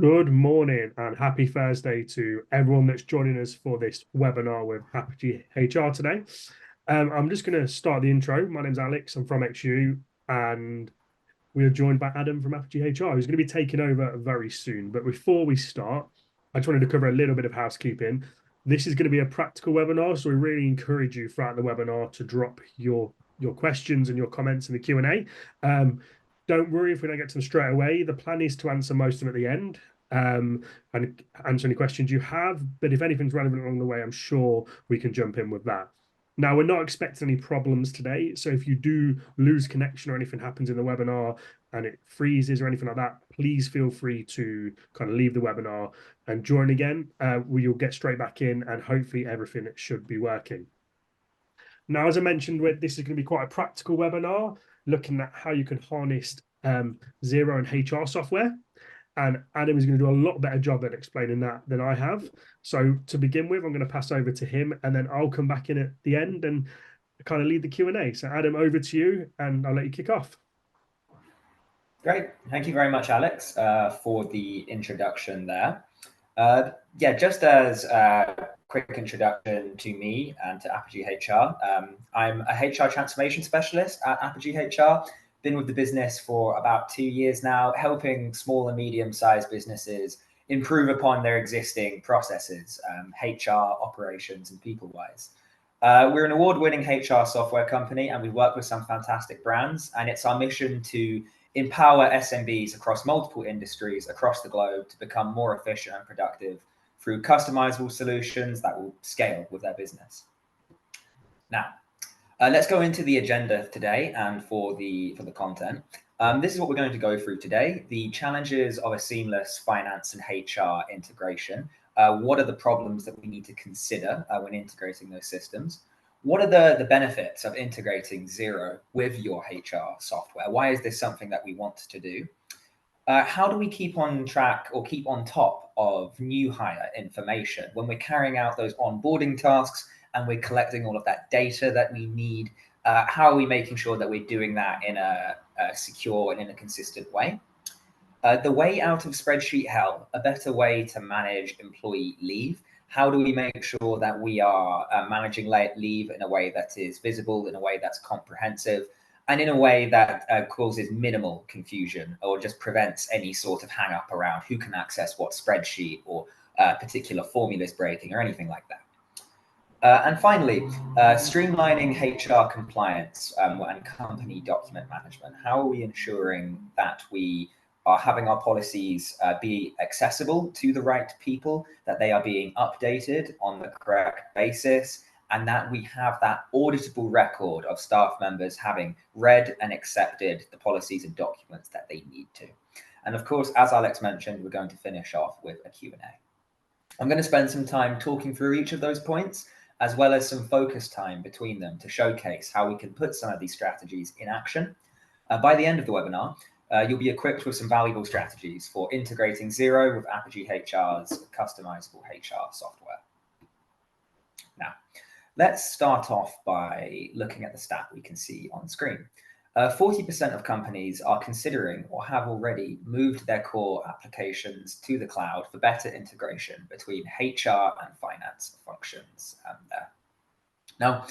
Good morning and happy Thursday to everyone that's joining us for this webinar with AppogeeHR today. I'm just going to start the intro. My name's Alex. I'm from XU and we are joined by Adam from AppogeeHR, who's going to be taking over very soon. But before we start, I just wanted to cover a little bit of housekeeping. This is going to be a practical webinar, so we really encourage you throughout the webinar to drop your questions and your comments in the Q&A. Don't worry if we don't get to them straight away. The plan is to answer most of them at the end and answer any questions you have. But if anything's relevant along the way, I'm sure we can jump in with that. Now, we're not expecting any problems today. So if you do lose connection or anything happens in the webinar and it freezes or anything like that, please feel free to kind of leave the webinar and join again. You'll get straight back in and hopefully everything should be working. Now, as I mentioned, this is going to be quite a practical webinar, looking at how you can harness Xero and HR software. And Adam is going to do a lot better job at explaining that than I have. So to begin with, I'm going to pass over to him, and then I'll come back in at the end and kind of lead the Q&A. So Adam, over to you, and I'll let you kick off. Great. Thank you very much, Alex, for the introduction there. Just as a quick introduction to me and to AppogeeHR, I'm a HR transformation specialist at AppogeeHR. Been with the business for about 2 years now, helping small and medium-sized businesses improve upon their existing processes, HR, operations, and people-wise. We're an award-winning HR software company, and we work with some fantastic brands, and it's our mission to empower SMBs across multiple industries across the globe to become more efficient and productive through customizable solutions that will scale with their business. Now, let's go into the agenda today and for the content. This is what we're going to go through today: the challenges of a seamless finance and HR integration. What are the problems that we need to consider when integrating those systems? What are the benefits of integrating Xero with your HR software? Why is this something that we want to do? How do we keep on track or keep on top of new hire information when we're carrying out those onboarding tasks and we're collecting all of that data that we need? How are we making sure that we're doing that in a secure and in a consistent way? The way out of spreadsheet hell, a better way to manage employee leave. How do we make sure that we are managing leave in a way that is visible, in a way that's comprehensive, and in a way that causes minimal confusion or just prevents any sort of hang up around who can access what spreadsheet or particular formulas breaking or anything like that? And finally, streamlining HR compliance and company document management. How are we ensuring that we are having our policies be accessible to the right people, that they are being updated on the correct basis, and that we have that auditable record of staff members having read and accepted the policies and documents that they need to? And of course, as Alex mentioned, we're going to finish off with a Q&A. I'm going to spend some time talking through each of those points, as well as some focus time between them to showcase how we can put some of these strategies in action. By the end of the webinar, you'll be equipped with some valuable strategies for integrating Xero with AppogeeHR's customizable HR software. Now, let's start off by looking at the stat we can see on screen. 40% of companies are considering or have already moved their core applications to the cloud for better integration between HR and finance functions there. Now,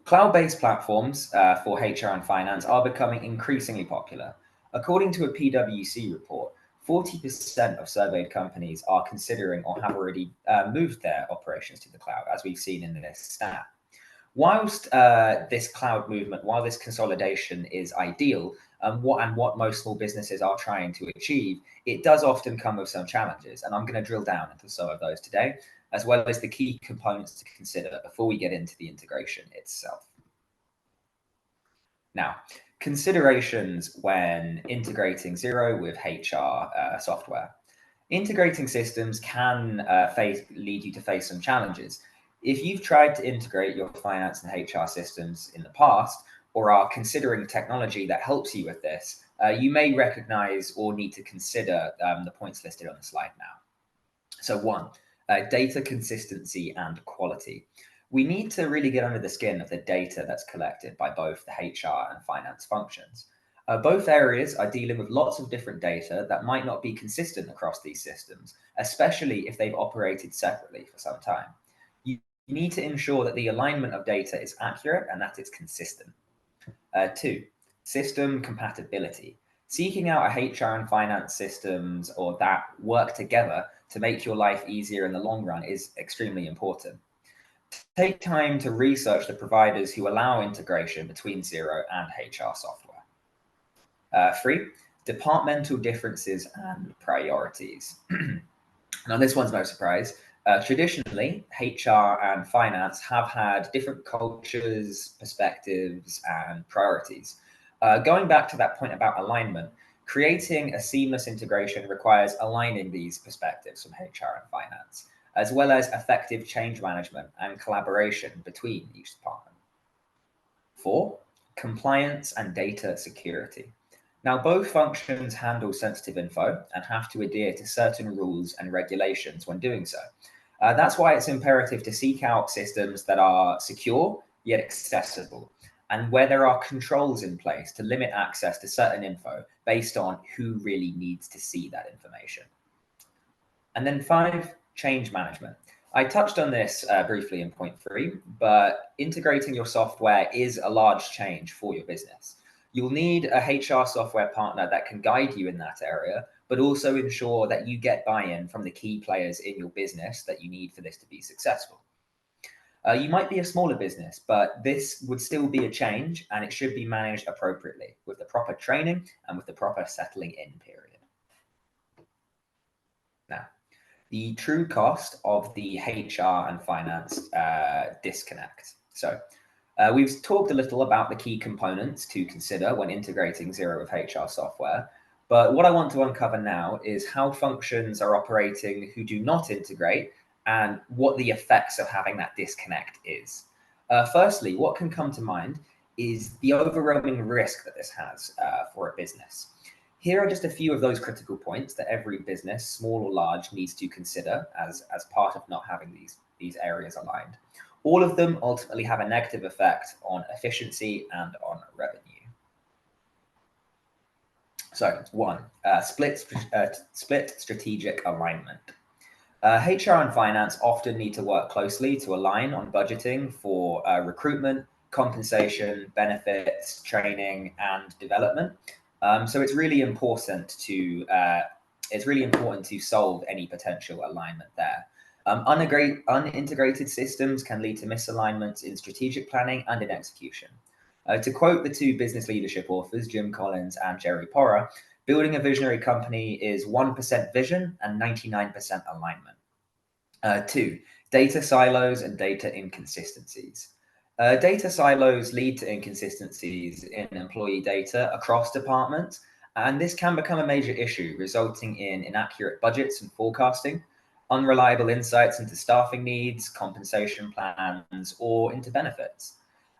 cloud-based platforms for HR and finance are becoming increasingly popular. According to a PwC report, 40% of surveyed companies are considering or have already moved their operations to the cloud, as we've seen in this stat. Whilst this cloud movement, while this consolidation is ideal, what most small businesses are trying to achieve, it does often come with some challenges, and I'm going to drill down into some of those today, as well as the key components to consider before we get into the integration itself. Now, considerations when integrating Xero with HR software. Integrating systems can lead you to face some challenges. If you've tried to integrate your finance and HR systems in the past, or are considering technology that helps you with this, you may recognize or need to consider the points listed on the slide now. So 1, data consistency and quality. We need to really get under the skin of the data that's collected by both the HR and finance functions. Both areas are dealing with lots of different data that might not be consistent across these systems, especially if they've operated separately for some time. You need to ensure that the alignment of data is accurate and that it's consistent. 2, system compatibility. Seeking out a HR and finance systems or that work together to make your life easier in the long run is extremely important. Take time to research the providers who allow integration between Xero and HR software. 3, departmental differences and priorities. Now, this one's no surprise. Traditionally, HR and finance have had different cultures, perspectives, and priorities. Going back to that point about alignment, creating a seamless integration requires aligning these perspectives from HR and finance, as well as effective change management and collaboration between each department. 4, compliance and data security. Now, both functions handle sensitive info and have to adhere to certain rules and regulations when doing so. That's why it's imperative to seek out systems that are secure yet accessible, and where there are controls in place to limit access to certain info based on who really needs to see that information. And then 5, change management. I touched on this briefly in point 3, but integrating your software is a large change for your business. You'll need a HR software partner that can guide you in that area, but also ensure that you get buy-in from the key players in your business that you need for this to be successful. You might be a smaller business, but this would still be a change and it should be managed appropriately with the proper training and with the proper settling in period. Now, the true cost of the HR and finance disconnect. So we've talked a little about the key components to consider when integrating Xero with HR software, but what I want to uncover now is how functions are operating who do not integrate and what the effects of having that disconnect is. Firstly, what can come to mind is the overwhelming risk that this has for a business. Here are just a few of those critical points that every business, small or large, needs to consider as part of not having these areas aligned. All of them ultimately have a negative effect on efficiency and on revenue. So 1, split strategic alignment. HR and finance often need to work closely to align on budgeting for recruitment, compensation, benefits, training, and development. So it's really important to solve any potential alignment there. Unintegrated systems can lead to misalignments in strategic planning and in execution. To quote the 2 business leadership authors, Jim Collins and Jerry Porra, building a visionary company is 1% vision and 99% alignment. 2, data silos and data inconsistencies. Data silos lead to inconsistencies in employee data across departments, and this can become a major issue, resulting in inaccurate budgets and forecasting, unreliable insights into staffing needs, compensation plans, or into benefits.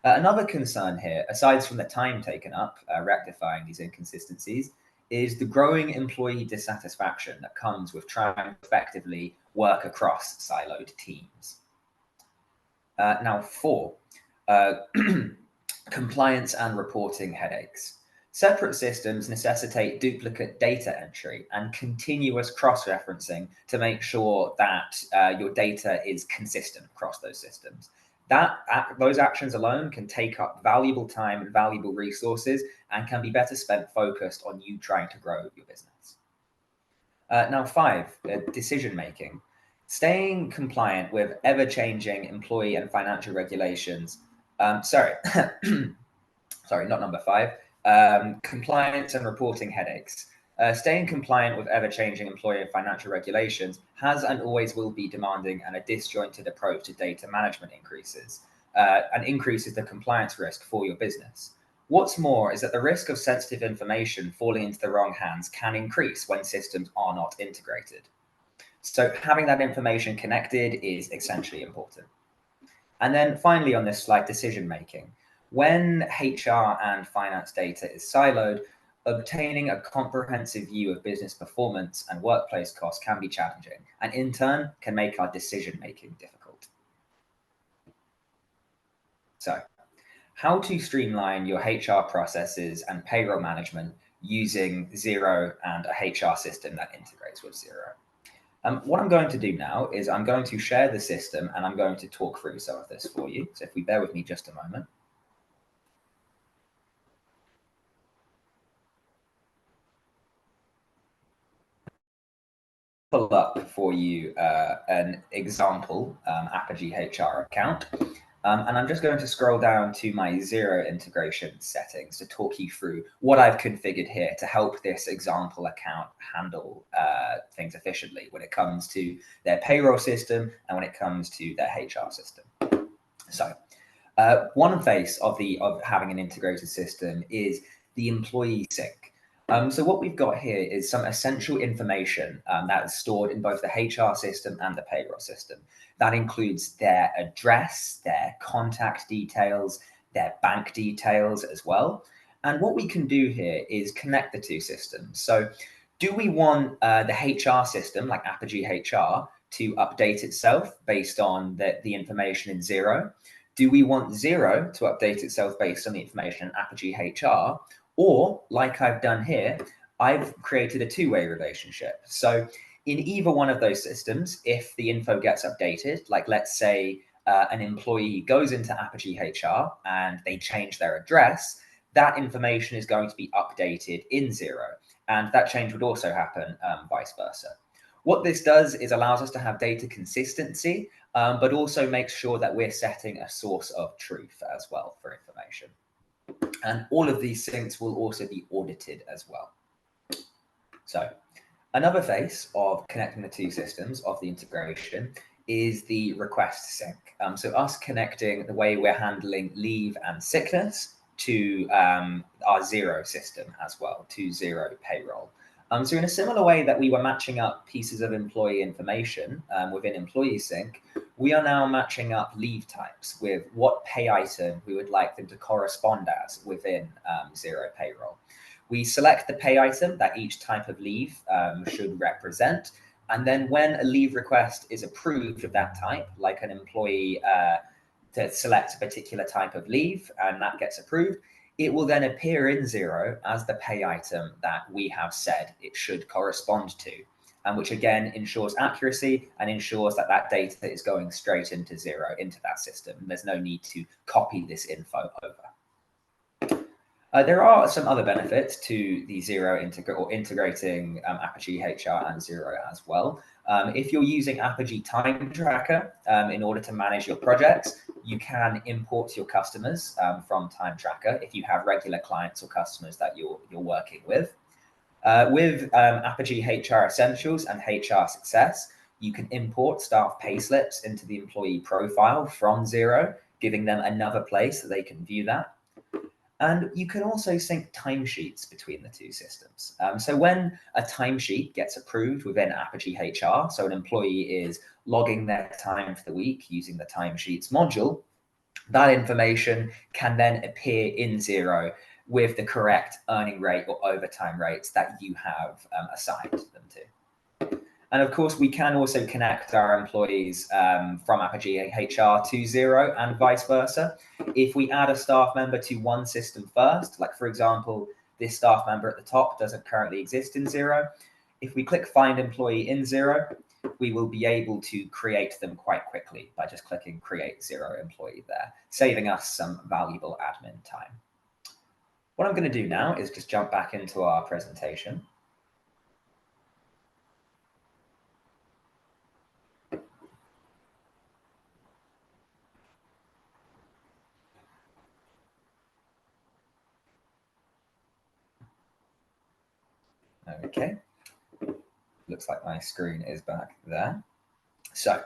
Another concern here, aside from the time taken up rectifying these inconsistencies, is the growing employee dissatisfaction that comes with trying to effectively work across siloed teams. Now 4, compliance and reporting headaches. Separate systems necessitate duplicate data entry and continuous cross-referencing to make sure that your data is consistent across those systems. Those actions alone can take up valuable time and valuable resources and can be better spent focused on you trying to grow your business. Now 5, decision-making. Staying compliant with ever-changing employee and financial regulations. Sorry, not number 5. Compliance and reporting headaches. Staying compliant with ever-changing employee and financial regulations has and always will be demanding, and a disjointed approach to data management increases the compliance risk for your business. What's more is that the risk of sensitive information falling into the wrong hands can increase when systems are not integrated. So having that information connected is essentially important. And then finally on this slide, decision-making. When HR and finance data is siloed, obtaining a comprehensive view of business performance and workplace costs can be challenging, and in turn can make our decision-making difficult. So, how to streamline your HR processes and payroll management using Xero and a HR system that integrates with Xero. What I'm going to do now is I'm going to share the system and I'm going to talk through some of this for you. So if we bear with me just a moment. Pull up for you an example AppogeeHR account. And I'm just going to scroll down to my Xero integration settings to talk you through what I've configured here to help this example account handle things efficiently when it comes to their payroll system and when it comes to their HR system. So one face of having an integrated system is the employee sync. So what we've got here is some essential information that is stored in both the HR system and the payroll system. That includes their address, their contact details, their bank details as well. And what we can do here is connect the two systems. So do we want the HR system, like AppogeeHR, to update itself based on the information in Xero? Do we want Xero to update itself based on the information in AppogeeHR? Or, like I've done here, I've created a two-way relationship. So in either one of those systems, if the info gets updated, like let's say an employee goes into AppogeeHR and they change their address, that information is going to be updated in Xero. And that change would also happen vice versa. What this does is allows us to have data consistency, but also makes sure that we're setting a source of truth as well for information. And all of these syncs will also be audited as well. So another face of connecting the two systems of the integration is the request sync. So us connecting the way we're handling leave and sickness to our Xero system as well, to Xero payroll. So in a similar way that we were matching up pieces of employee information within Employee Sync, we are now matching up leave types with what pay item we would like them to correspond as within Xero payroll. We select the pay item that each type of leave should represent. And then when a leave request is approved of that type, like an employee to select a particular type of leave and that gets approved, it will then appear in Xero as the pay item that we have said it should correspond to, and which again ensures accuracy and ensures that that data is going straight into Xero, into that system. There's no need to copy this info over. There are some other benefits to the Xero integrating AppogeeHR and Xero as well. If you're using Apogee Time Tracker in order to manage your projects, you can import your customers from Time Tracker if you have regular clients or customers that you're working with. With AppogeeHR Essentials and HR Success, you can import staff payslips into the employee profile from Xero, giving them another place that they can view that. And you can also sync timesheets between the two systems. So when a timesheet gets approved within AppogeeHR, so an employee is logging their time for the week using the timesheets module, that information can then appear in Xero with the correct earning rate or overtime rates that you have assigned them to. And of course, we can also connect our employees from AppogeeHR to Xero and vice versa. If we add a staff member to one system first, like for example, this staff member at the top doesn't currently exist in Xero. If we click Find Employee in Xero, we will be able to create them quite quickly by just clicking Create Xero Employee there, saving us some valuable admin time. What I'm going to do now is just jump back into our presentation. Okay, looks like my screen is back there. So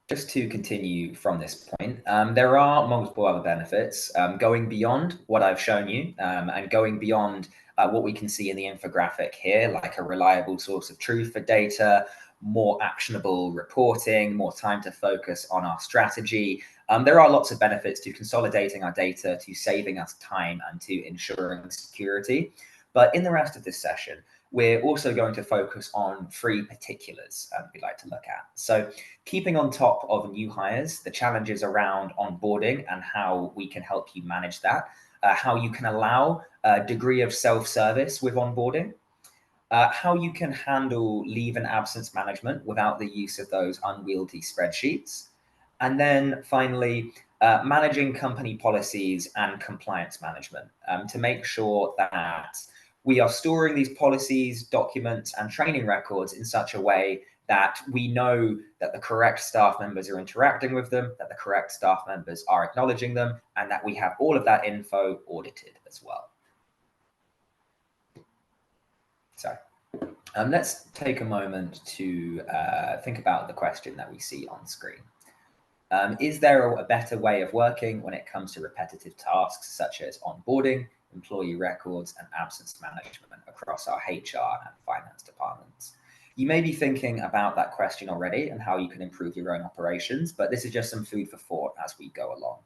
just to continue from this point, there are multiple other benefits going beyond what I've shown you and going beyond what we can see in the infographic here, like a reliable source of truth for data, more actionable reporting, more time to focus on our strategy. There are lots of benefits to consolidating our data, to saving us time and to ensuring security. But in the rest of this session, we're also going to focus on 3 particulars we'd like to look at. So keeping on top of new hires, the challenges around onboarding and how we can help you manage that, how you can allow a degree of self-service with onboarding, how you can handle leave and absence management without the use of those unwieldy spreadsheets. And then finally, managing company policies and compliance management to make sure that we are storing these policies, documents, and training records in such a way that we know that the correct staff members are interacting with them, that the correct staff members are acknowledging them, and that we have all of that info audited as well. So let's take a moment to think about the question that we see on screen. Is there a better way of working when it comes to repetitive tasks such as onboarding, employee records, and absence management across our HR and finance departments? You may be thinking about that question already and how you can improve your own operations, but this is just some food for thought as we go along.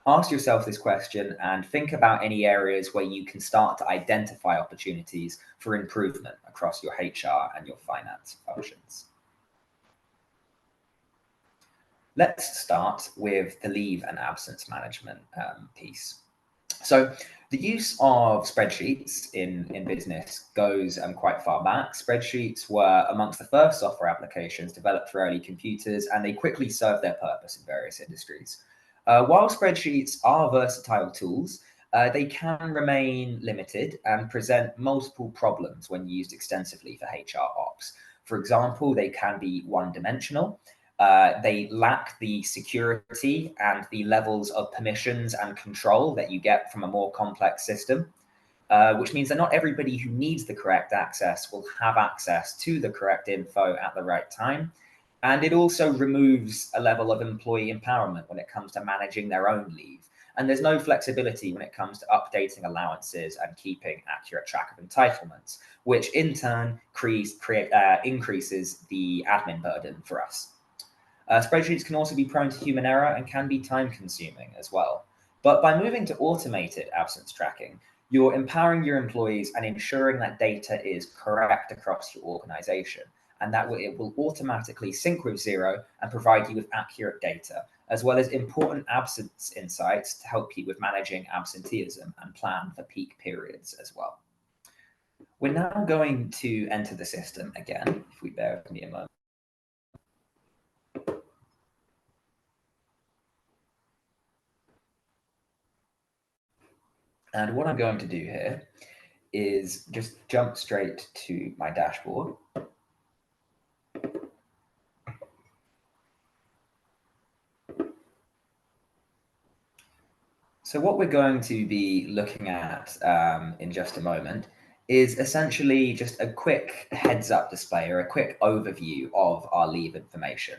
Ask yourself this question and think about any areas where you can start to identify opportunities for improvement across your HR and your finance functions. Let's start with the leave and absence management piece. So the use of spreadsheets in business goes quite far back. Spreadsheets were amongst the first software applications developed for early computers, and they quickly served their purpose in various industries. While spreadsheets are versatile tools, they can remain limited and present multiple problems when used extensively for HR ops. For example, they can be one-dimensional. They lack the security and the levels of permissions and control that you get from a more complex system, which means that not everybody who needs the correct access will have access to the correct info at the right time. And it also removes a level of employee empowerment when it comes to managing their own leave. And there's no flexibility when it comes to updating allowances and keeping accurate track of entitlements, which in turn increases the admin burden for us. Spreadsheets can also be prone to human error and can be time consuming as well. But by moving to automated absence tracking, you're empowering your employees and ensuring that data is correct across your organization, and that it will automatically sync with Xero and provide you with accurate data, as well as important absence insights to help you with managing absenteeism and plan for peak periods as well. We're now going to enter the system again, if we bear with me a moment. And what I'm going to do here is just jump straight to my dashboard. So what we're going to be looking at in just a moment is essentially just a quick heads up display or a quick overview of our leave information.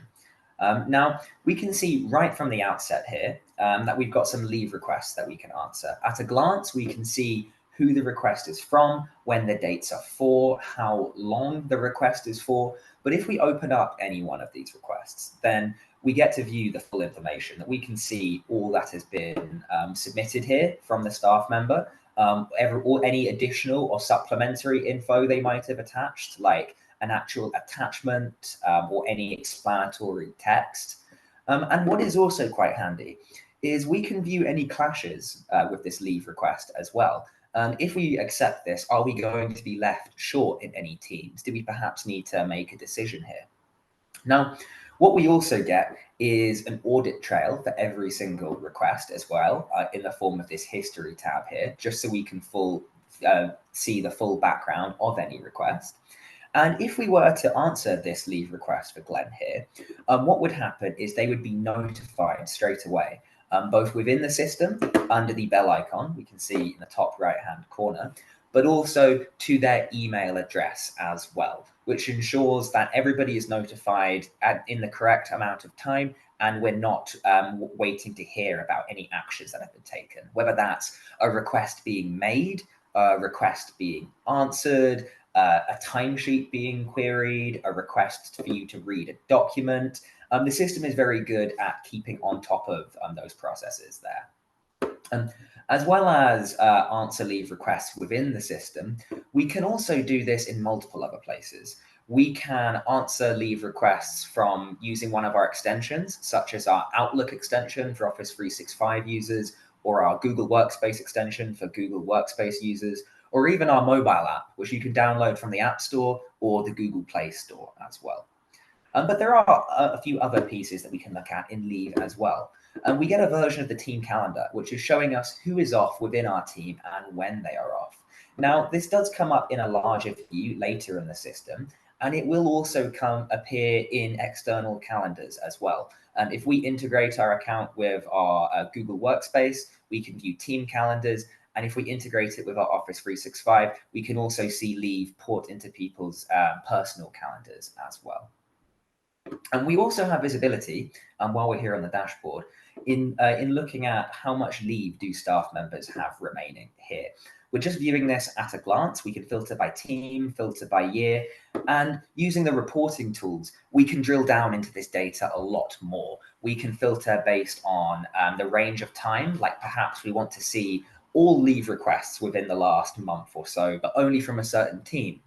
Now, we can see right from the outset here that we've got some leave requests that we can answer. At a glance, we can see who the request is from, when the dates are for, how long the request is for. But if we open up any one of these requests, then we get to view the full information, that we can see all that has been submitted here from the staff member, or any additional or supplementary info they might have attached, like an actual attachment or any explanatory text. And what is also quite handy is we can view any clashes with this leave request as well. If we accept this, are we going to be left short in any teams? Do we perhaps need to make a decision here? Now, what we also get is an audit trail for every single request as well, in the form of this history tab here, just so we can see the full background of any request. And if we were to answer this leave request for Glenn here, what would happen is they would be notified straight away, both within the system under the bell icon, we can see in the top right-hand corner, but also to their email address as well, which ensures that everybody is notified in the correct amount of time, and we're not waiting to hear about any actions that have been taken, whether that's a request being made, a request being answered, a timesheet being queried, a request for you to read a document. The system is very good at keeping on top of those processes there. As well as answer leave requests within the system, we can also do this in multiple other places. We can answer leave requests from using one of our extensions, such as our Outlook extension for Office 365 users, or our Google Workspace extension for Google Workspace users, or even our mobile app, which you can download from the App Store or the Google Play Store as well. But there are a few other pieces that we can look at in leave as well. We get a version of the team calendar, which is showing us who is off within our team and when they are off. Now, this does come up in a larger view later in the system, and it will also appear in external calendars as well. If we integrate our account with our Google Workspace, we can view team calendars. And if we integrate it with our Office 365, we can also see leave port into people's personal calendars as well. And we also have visibility, while we're here on the dashboard, in looking at how much leave do staff members have remaining here. We're just viewing this at a glance. We can filter by team, filter by year, and using the reporting tools, we can drill down into this data a lot more. We can filter based on the range of time, like perhaps we want to see all leave requests within the last month or so, but only from a certain team.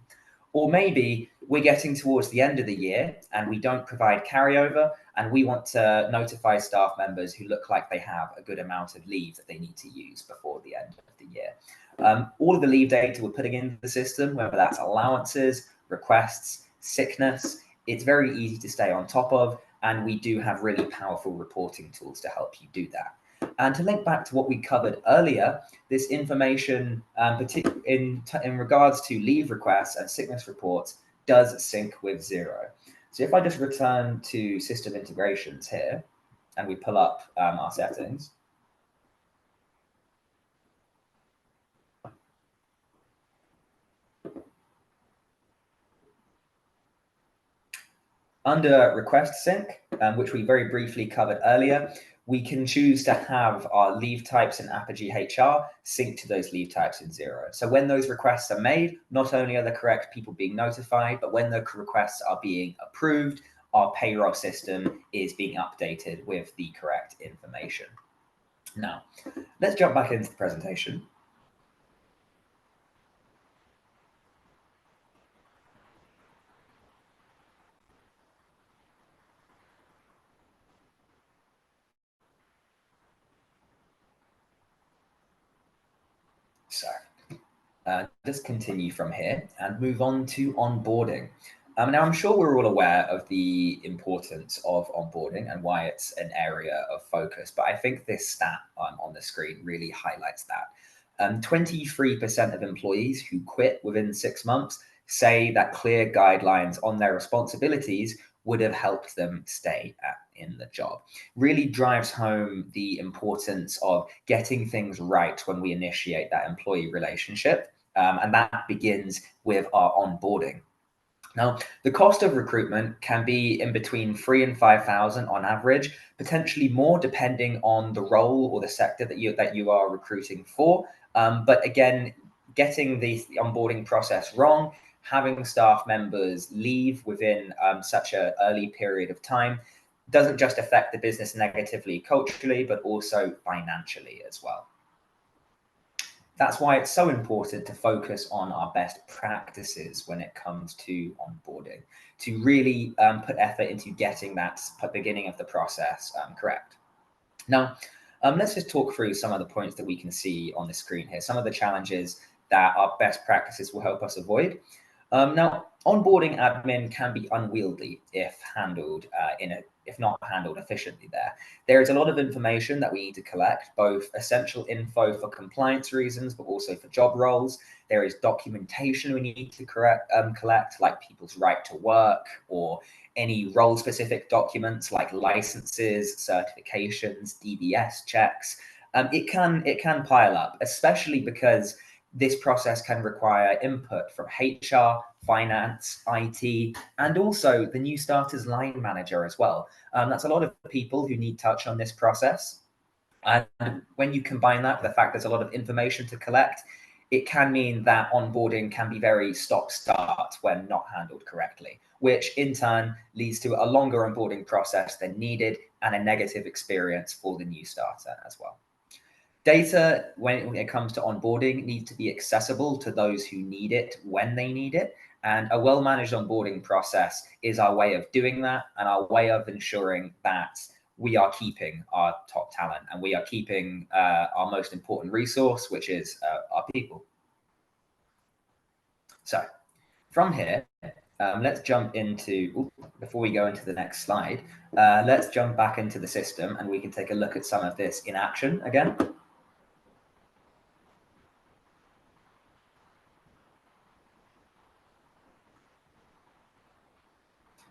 Or maybe we're getting towards the end of the year and we don't provide carryover, and we want to notify staff members who look like they have a good amount of leave that they need to use before the end of the year. All of the leave data we're putting into the system, whether that's allowances, requests, sickness, it's very easy to stay on top of, and we do have really powerful reporting tools to help you do that. And to link back to what we covered earlier, this information, in regards to leave requests and sickness reports, does sync with Xero. So if I just return to system integrations here, and we pull up our settings, under request sync, which we very briefly covered earlier, we can choose to have our leave types in AppogeeHR sync to those leave types in Xero. So when those requests are made, not only are the correct people being notified, but when the requests are being approved, our payroll system is being updated with the correct information. Now, let's jump back into the presentation. So just continue from here and move on to onboarding. Now, I'm sure we're all aware of the importance of onboarding and why it's an area of focus, but I think this stat on the screen really highlights that. 23% of employees who quit within 6 months say that clear guidelines on their responsibilities would have helped them stay in the job. Really drives home the importance of getting things right when we initiate that employee relationship. And that begins with our onboarding. Now, the cost of recruitment can be in between 3,000 and 5,000 on average, potentially more depending on the role or the sector that you are recruiting for. But again, getting the onboarding process wrong, having staff members leave within such an early period of time, doesn't just affect the business negatively culturally, but also financially as well. That's why it's so important to focus on our best practices when it comes to onboarding, to really put effort into getting that beginning of the process correct. Now, let's just talk through some of the points that we can see on the screen here, some of the challenges that our best practices will help us avoid. Now, onboarding admin can be unwieldy if handled if not handled efficiently there. There is a lot of information that we need to collect, both essential info for compliance reasons, but also for job roles. There is documentation we need to collect, like people's right to work or any role-specific documents like licenses, certifications, DBS checks. It can pile up, especially because this process can require input from HR, finance, IT, and also the new starter's line manager as well. That's a lot of people who need touch on this process. And when you combine that with the fact there's a lot of information to collect, it can mean that onboarding can be very stop-start when not handled correctly, which in turn leads to a longer onboarding process than needed and a negative experience for the new starter as well. Data, when it comes to onboarding, needs to be accessible to those who need it when they need it. And a well-managed onboarding process is our way of doing that, and our way of ensuring that we are keeping our top talent and we are keeping our most important resource, which is our people. So from here, let's jump into, before we go into the next slide, let's jump back into the system and we can take a look at some of this in action again.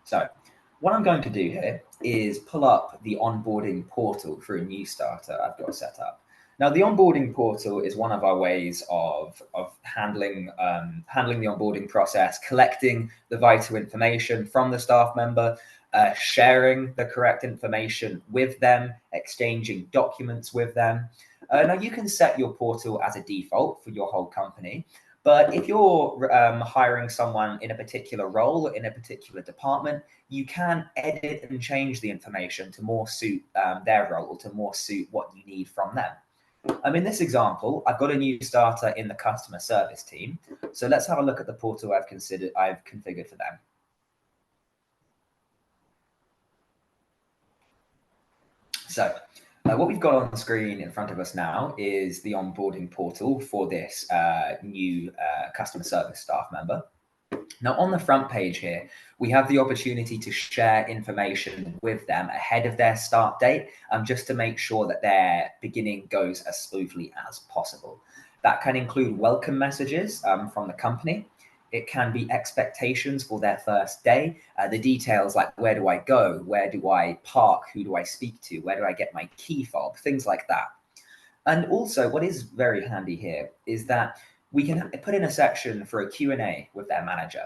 So what I'm going to do here is pull up the onboarding portal for a new starter I've got set up. Now, the onboarding portal is one of our ways of handling the onboarding process, collecting the vital information from the staff member, sharing the correct information with them, exchanging documents with them. Now, you can set your portal as a default for your whole company. But if you're hiring someone in a particular role, in a particular department, you can edit and change the information to more suit their role, or to more suit what you need from them. In this example, I've got a new starter in the customer service team. So let's have a look at the portal I've configured for them. So what we've got on the screen in front of us now is the onboarding portal for this new customer service staff member. Now, on the front page here, we have the opportunity to share information with them ahead of their start date, just to make sure that their beginning goes as smoothly as possible. That can include welcome messages from the company. It can be expectations for their first day, the details like where do I go, where do I park, who do I speak to, where do I get my key fob, things like that. And also, what is very handy here is that we can put in a section for a Q&A with their manager.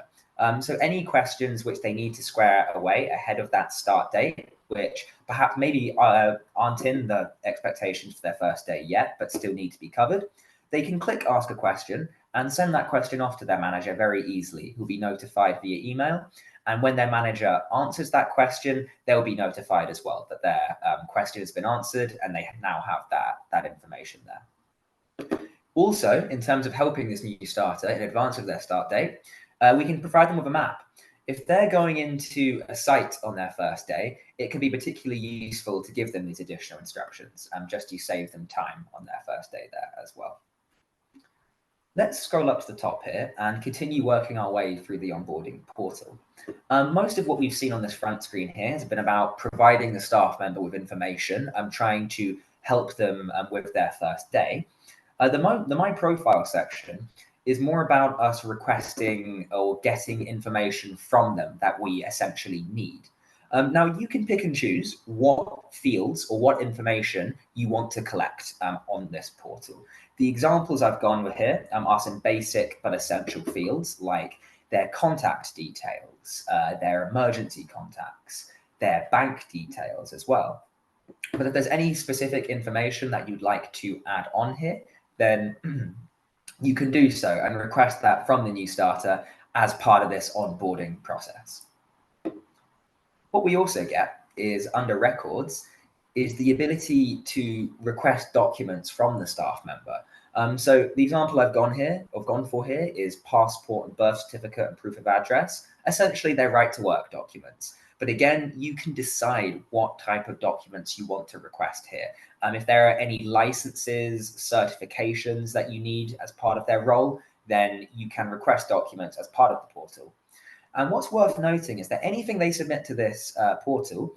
So any questions which they need to square away ahead of that start date, which perhaps maybe aren't in the expectations for their first day yet, but still need to be covered, they can click ask a question and send that question off to their manager very easily, who'll be notified via email. And when their manager answers that question, they'll be notified as well that their question has been answered and they now have that information there. Also, in terms of helping this new starter in advance of their start date, we can provide them with a map. If they're going into a site on their first day, it can be particularly useful to give them these additional instructions, just to save them time on their first day there as well. Let's scroll up to the top here and continue working our way through the onboarding portal. Most of what we've seen on this front screen here has been about providing the staff member with information and trying to help them with their first day. The My Profile section is more about us requesting or getting information from them that we essentially need. Now, you can pick and choose what fields or what information you want to collect on this portal. The examples I've gone with here are some basic but essential fields, like their contact details, their emergency contacts, their bank details as well. But if there's any specific information that you'd like to add on here, then you can do so and request that from the new starter as part of this onboarding process. What we also get is, under records, is the ability to request documents from the staff member. So the example I've gone for here is passport and birth certificate and proof of address, essentially their right to work documents. But again, you can decide what type of documents you want to request here. If there are any licenses, certifications that you need as part of their role, then you can request documents as part of the portal. And what's worth noting is that anything they submit to this portal,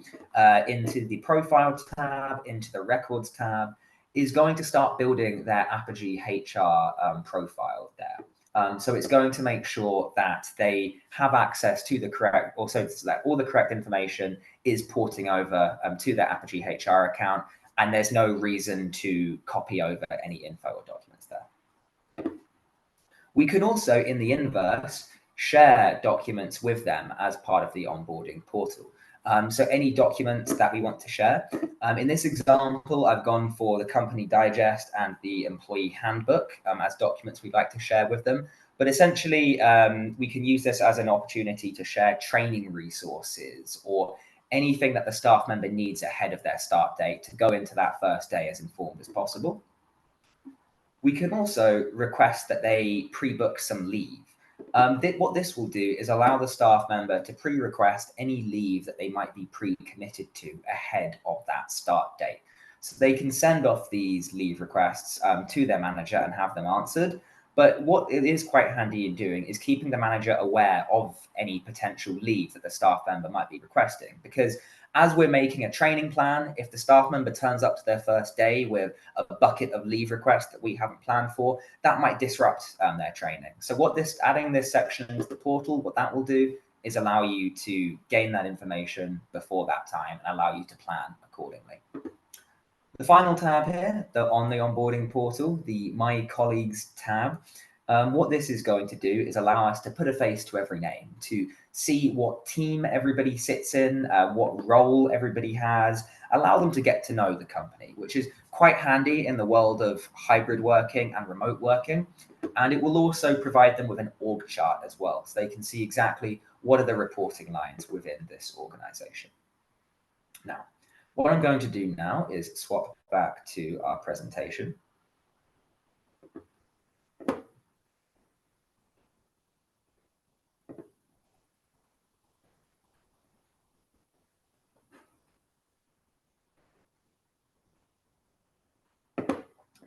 into the profile tab, into the records tab, is going to start building their AppogeeHR profile there. So it's going to make sure that they have access to the correct, also that all the correct information is porting over to their AppogeeHR account, and there's no reason to copy over any info or documents there. We can also, in the inverse, share documents with them as part of the onboarding portal. So any documents that we want to share. In this example, I've gone for the company digest and the employee handbook as documents we'd like to share with them. But essentially, we can use this as an opportunity to share training resources or anything that the staff member needs ahead of their start date to go into that first day as informed as possible. We can also request that they pre-book some leave. What this will do is allow the staff member to pre-request any leave that they might be pre-committed to ahead of that start date. So they can send off these leave requests to their manager and have them answered. But what it is quite handy in doing is keeping the manager aware of any potential leave that the staff member might be requesting. Because as we're making a training plan, if the staff member turns up to their first day with a bucket of leave requests that we haven't planned for, that might disrupt their training. So adding this section into the portal, what that will do is allow you to gain that information before that time and allow you to plan accordingly. The final tab here, on the onboarding portal, the My Colleagues tab, what this is going to do is allow us to put a face to every name, to see what team everybody sits in, what role everybody has, allow them to get to know the company, which is quite handy in the world of hybrid working and remote working. And it will also provide them with an org chart as well, so they can see exactly what are the reporting lines within this organization. Now, what I'm going to do now is swap back to our presentation.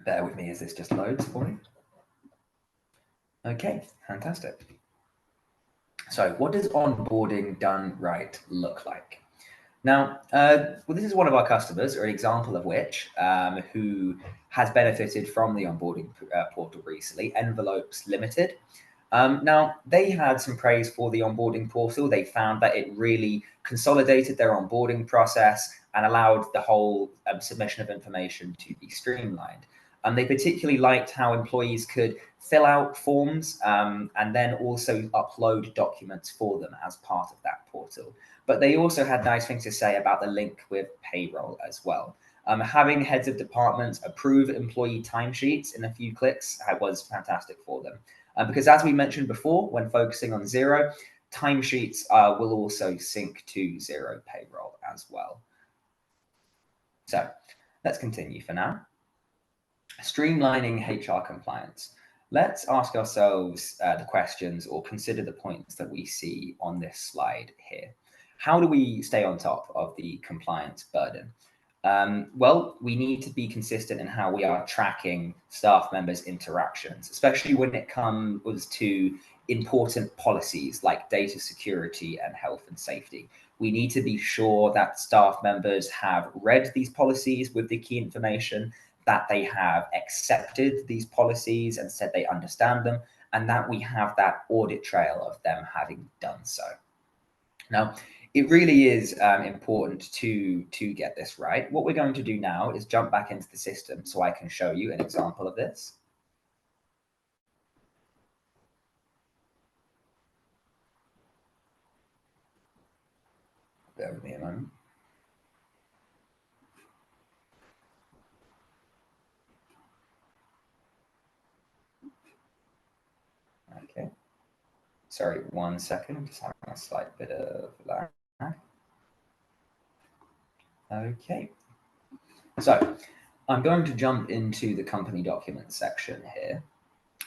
Bear with me as this just loads for me. Okay, fantastic. So what does onboarding done right look like? Now, well, this is one of our customers, or an example of which, who has benefited from the onboarding portal recently, Envelopes Limited. Now, they had some praise for the onboarding portal. They found that it really consolidated their onboarding process and allowed the whole submission of information to be streamlined. They particularly liked how employees could fill out forms and then also upload documents for them as part of that portal. But they also had nice things to say about the link with payroll as well. Having heads of departments approve employee timesheets in a few clicks was fantastic for them. Because as we mentioned before, when focusing on Xero, timesheets will also sync to Xero payroll as well. So let's continue for now. Streamlining HR compliance. Let's ask ourselves the questions or consider the points that we see on this slide here. How do we stay on top of the compliance burden? Well, we need to be consistent in how we are tracking staff members' interactions, especially when it comes to important policies like data security and health and safety. We need to be sure that staff members have read these policies with the key information, that they have accepted these policies and said they understand them, and that we have that audit trail of them having done so. Now, it really is important to get this right. What we're going to do now is jump back into the system so I can show you an example of this. Bear with me a moment. Okay. Sorry, 1 second. I'm just having a slight bit of lag. Okay. So I'm going to jump into the company documents section here.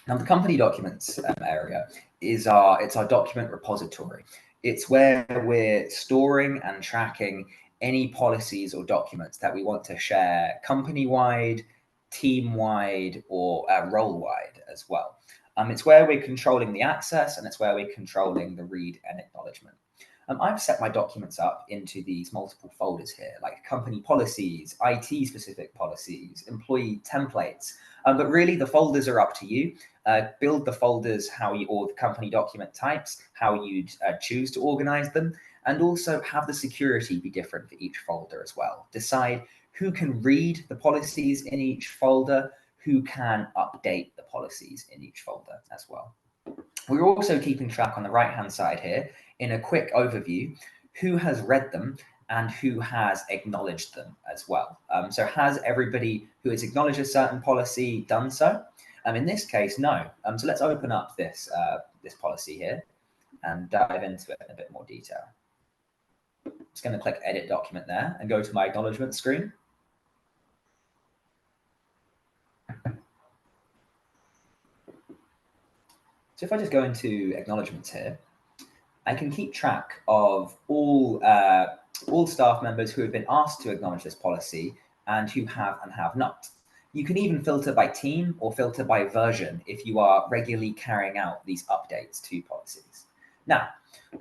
Now, the company documents area is it's our document repository. It's where we're storing and tracking any policies or documents that we want to share company-wide, team-wide, or role-wide as well. It's where we're controlling the access, and it's where we're controlling the read and acknowledgement. I've set my documents up into these multiple folders here, like company policies, IT-specific policies, employee templates. But really, the folders are up to you. Build the folders or the company document types, how you'd choose to organize them, and also have the security be different for each folder as well. Decide who can read the policies in each folder, who can update the policies in each folder as well. We're also keeping track on the right-hand side here in a quick overview, who has read them and who has acknowledged them as well. So has everybody who has acknowledged a certain policy done so? In this case, no. So let's open up this policy here and dive into it in a bit more detail. I'm just going to click Edit Document there and go to my acknowledgement screen. So if I just go into acknowledgements here, I can keep track of all staff members who have been asked to acknowledge this policy and who have and have not. You can even filter by team or filter by version if you are regularly carrying out these updates to policies. Now,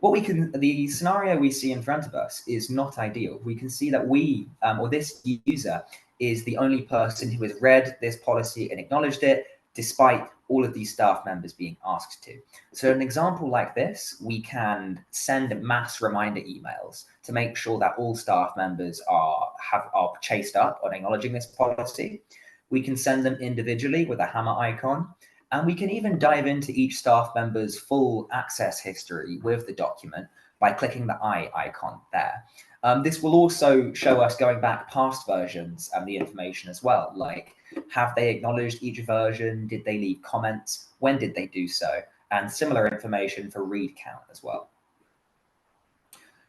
the scenario we see in front of us is not ideal. We can see that we, or this user, is the only person who has read this policy and acknowledged it, despite all of these staff members being asked to. So an example like this, we can send mass reminder emails to make sure that all staff members are chased up on acknowledging this policy. We can send them individually with a hammer icon, and we can even dive into each staff member's full access history with the document by clicking the eye icon there. This will also show us going back past versions and the information as well, like have they acknowledged each version? Did they leave comments? When did they do so? And similar information for read count as well.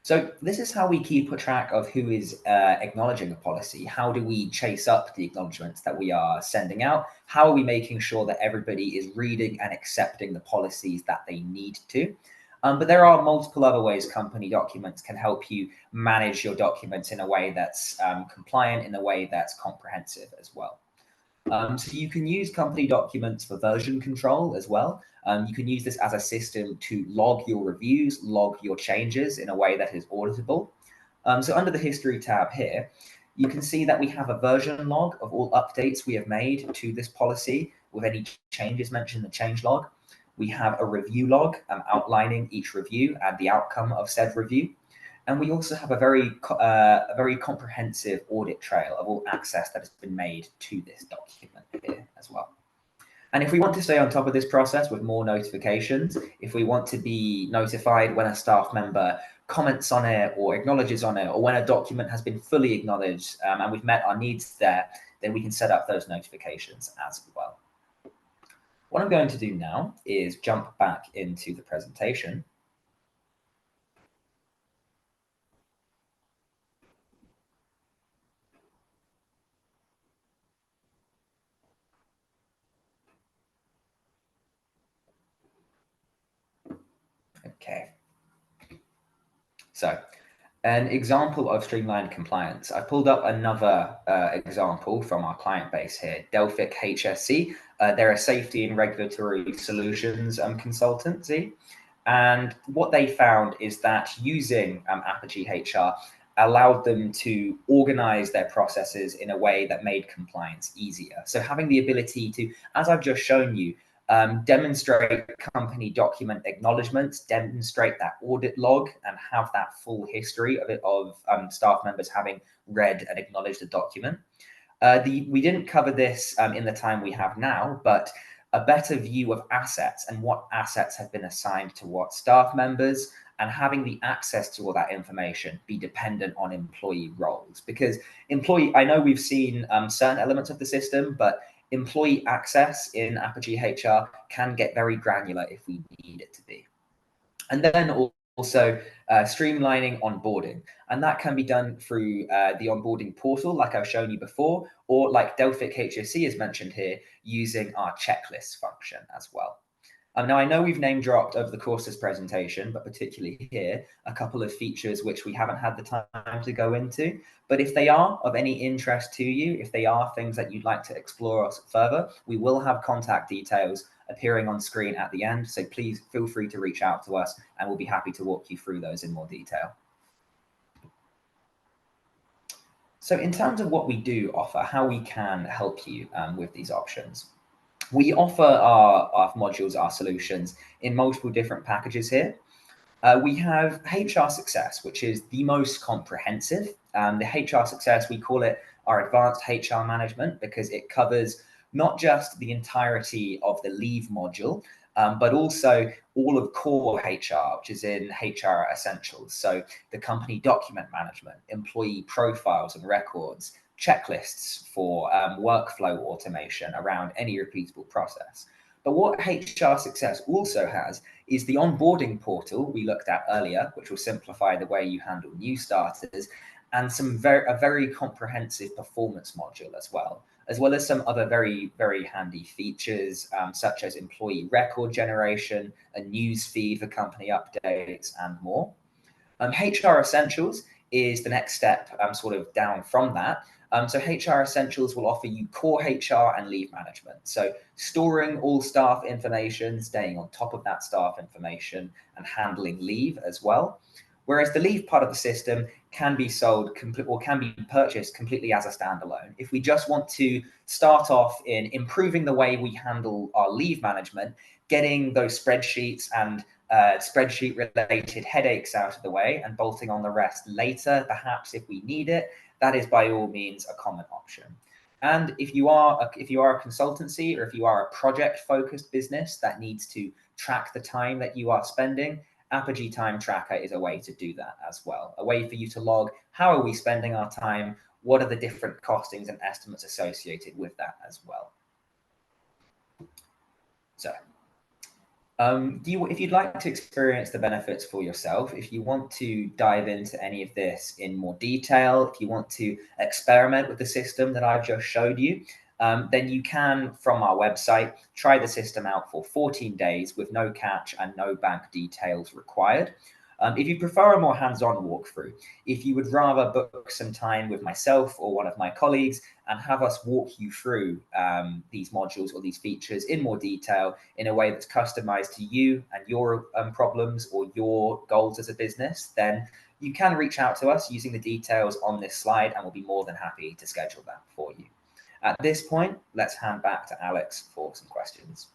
So this is how we keep a track of who is acknowledging a policy. How do we chase up the acknowledgements that we are sending out? How are we making sure that everybody is reading and accepting the policies that they need to? But there are multiple other ways company documents can help you manage your documents in a way that's compliant, in a way that's comprehensive as well. So you can use company documents for version control as well. You can use this as a system to log your reviews, log your changes in a way that is auditable. So under the history tab here, you can see that we have a version log of all updates we have made to this policy with any changes mentioned in the change log. We have a review log outlining each review and the outcome of said review. And we also have a very comprehensive audit trail of all access that has been made to this document here as well. And if we want to stay on top of this process with more notifications, if we want to be notified when a staff member comments on it or acknowledges on it, or when a document has been fully acknowledged and we've met our needs there, then we can set up those notifications as well. What I'm going to do now is jump back into the presentation. Okay. So an example of streamlined compliance. I pulled up another example from our client base here, Delphic HSC. They're a safety and regulatory solutions consultancy. And what they found is that using AppogeeHR allowed them to organize their processes in a way that made compliance easier. So having the ability to, as I've just shown you, demonstrate company document acknowledgements, demonstrate that audit log, and have that full history of it, of staff members having read and acknowledged the document. We didn't cover this in the time we have now, but a better view of assets and what assets have been assigned to what staff members, and having the access to all that information be dependent on employee roles. Because I know we've seen certain elements of the system, but employee access in AppogeeHR can get very granular if we need it to be. And then also streamlining onboarding. And that can be done through the onboarding portal, like I've shown you before, or like Delphic HSC is mentioned here, using our checklist function as well. Now, I know we've name dropped over the course of this presentation, but particularly here, a couple of features which we haven't had the time to go into. But if they are of any interest to you, if they are things that you'd like to explore further, we will have contact details appearing on screen at the end. So please feel free to reach out to us and we'll be happy to walk you through those in more detail. So in terms of what we do offer, how we can help you with these options. We offer our modules, our solutions in multiple different packages here. We have HR Success, which is the most comprehensive. The HR Success, we call it our advanced HR management because it covers not just the entirety of the leave module, but also all of core HR, which is in HR Essentials. So the company document management, employee profiles and records, checklists for workflow automation around any repeatable process. But what HR Success also has is the onboarding portal we looked at earlier, which will simplify the way you handle new starters, and a very comprehensive performance module as well. as well as some other very, very handy features, such as employee record generation, a news feed for company updates, and more. HR Essentials is the next step sort of down from that. So HR Essentials will offer you core HR and leave management. So storing all staff information, staying on top of that staff information, and handling leave as well. Whereas the leave part of the system can be sold or can be purchased completely as a standalone. If we just want to start off in improving the way we handle our leave management, getting those spreadsheets and spreadsheet related headaches out of the way and bolting on the rest later, perhaps if we need it, that is by all means a common option. And if you are a consultancy, or if you are a project focused business that needs to track the time that you are spending, Apogee Time Tracker is a way to do that as well. A way for you to log, how are we spending our time? What are the different costings and estimates associated with that as well? So if you'd like to experience the benefits for yourself, if you want to dive into any of this in more detail, if you want to experiment with the system that I've just showed you, then you can, from our website, try the system out for 14 days with no catch and no bank details required. If you prefer a more hands-on walkthrough, if you would rather book some time with myself or one of my colleagues and have us walk you through these modules or these features in more detail in a way that's customized to you and your problems or your goals as a business, then you can reach out to us using the details on this slide, and we'll be more than happy to schedule that for you. At this point, let's hand back to Alex for some questions.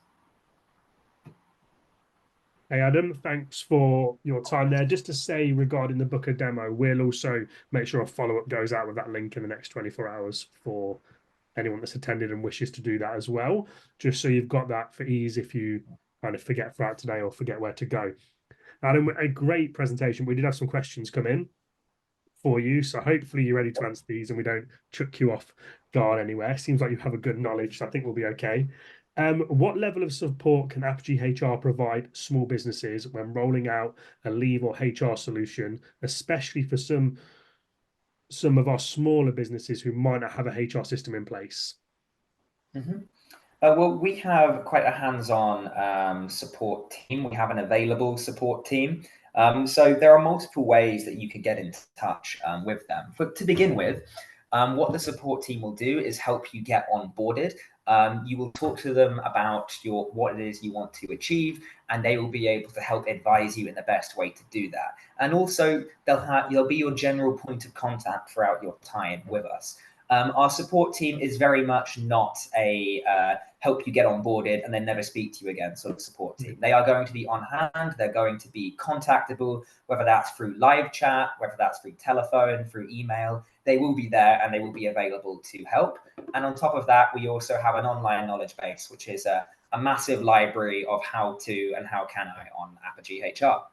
Hey, Adam, thanks for your time there. Just to say regarding the Booker demo, we'll also make sure a follow-up goes out with that link in the next 24 hours for anyone that's attended and wishes to do that as well, just so you've got that for ease if you kind of forget throughout today or forget where to go. Adam, a great presentation. We did have some questions come in for you, so hopefully you're ready to answer these and we don't chuck you off guard anywhere. Seems like you have a good knowledge, so I think we'll be okay. What level of support can Apogee HR provide small businesses when rolling out a leave or HR solution, especially for some of our smaller businesses who might not have a HR system in place? Well, we have quite a hands-on support team. We have an available support team. So there are multiple ways that you could get in touch with them. To begin with, what the support team will do is help you get onboarded. You will talk to them about what it is you want to achieve, and they will be able to help advise you in the best way to do that. And also, they'll be your general point of contact throughout your time with us. Our support team is very much not a help you get onboarded and then never speak to you again sort of support team. They are going to be on hand. They're going to be contactable, whether that's through live chat, whether that's through telephone, through email. They will be there and they will be available to help. And on top of that, we also have an online knowledge base, which is a massive library of how to and how can I on Apogee HR.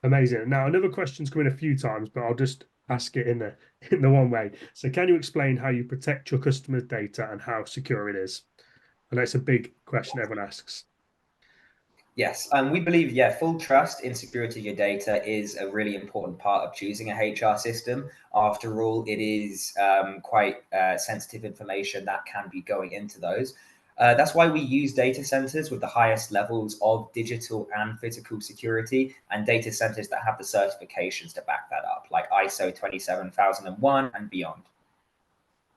Amazing. Now, another question's come in a few times, but I'll just ask it in the one way. So can you explain how you protect your customers' data and how secure it is? And that's a big question everyone asks. Yes, we believe, full trust in security of your data is a really important part of choosing a HR system. After all, it is quite sensitive information that can be going into those. That's why we use data centers with the highest levels of digital and physical security, and data centers that have the certifications to back that up, like ISO 27001 and beyond.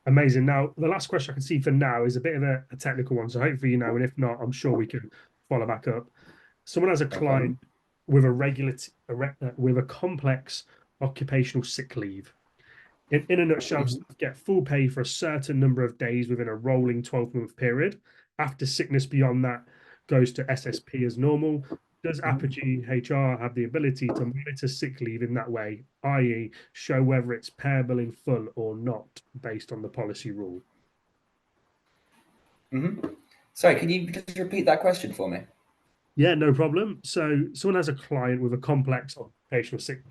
Amazing. Now, the last question I can see for now is a bit of a technical one, so hopefully you know, and if not, I'm sure we can follow back up. Someone has a client with a complex occupational sick leave. In a nutshell, get full pay for a certain number of days within a rolling 12-month period. After sickness beyond that goes to SSP as normal. Does Apogee HR have the ability to monitor sick leave in that way, i.e. show whether it's payable in full or not based on the policy rule? Sorry, can you just repeat that question for me? Yeah, no problem. So someone has a client with a complex occupational sick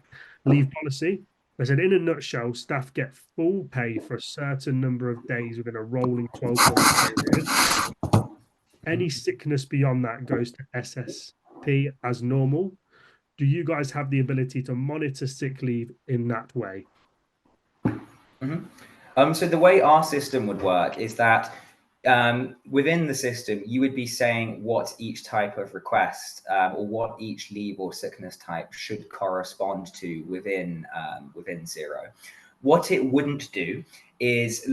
leave policy. They said, in a nutshell, staff get full pay for a certain number of days within a rolling 12-month period. Any sickness beyond that goes to SSP as normal. Do you guys have the ability to monitor sick leave in that way? So the way our system would work is that within the system, you would be saying what each type of request or what each leave or sickness type should correspond to within Xero. What it wouldn't do is,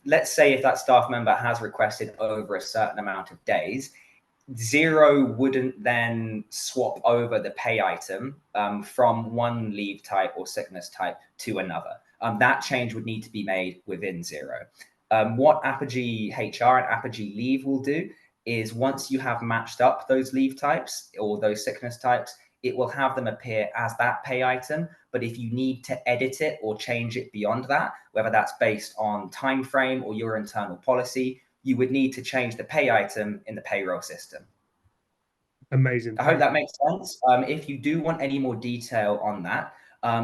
let's say if that staff member has requested over a certain amount of days, Xero wouldn't then swap over the pay item from one leave type or sickness type to another. That change would need to be made within Xero. What AppogeeHR and Apogee Leave will do is once you have matched up those leave types or those sickness types, it will have them appear as that pay item. But if you need to edit it or change it beyond that, whether that's based on time frame or your internal policy, you would need to change the pay item in the payroll system. Amazing. I hope that makes sense. If you do want any more detail on that,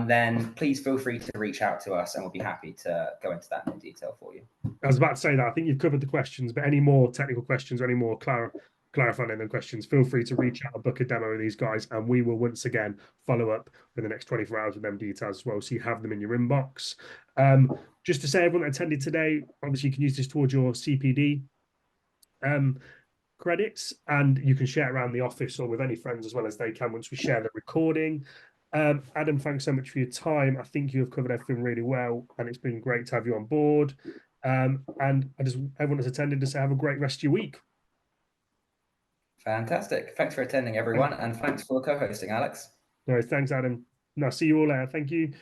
then please feel free to reach out to us and we'll be happy to go into that in detail for you. I was about to say that. I think you've covered the questions, but any more technical questions or any more clarifying the questions, feel free to reach out and book a demo with these guys, and we will once again follow up in the next 24 hours with them details as well, so you have them in your inbox. Just to say, everyone that attended today, obviously you can use this towards your CPD credits, and you can share it around the office or with any friends as well as they can once we share the recording. Adam, thanks so much for your time. I think you have covered everything really well, and it's been great to have you on board. And I just everyone that's attended to say have a great rest of your week. Fantastic. Thanks for attending, everyone, and thanks for co-hosting, Alex. No, thanks, Adam. No, see you all later. Thank you.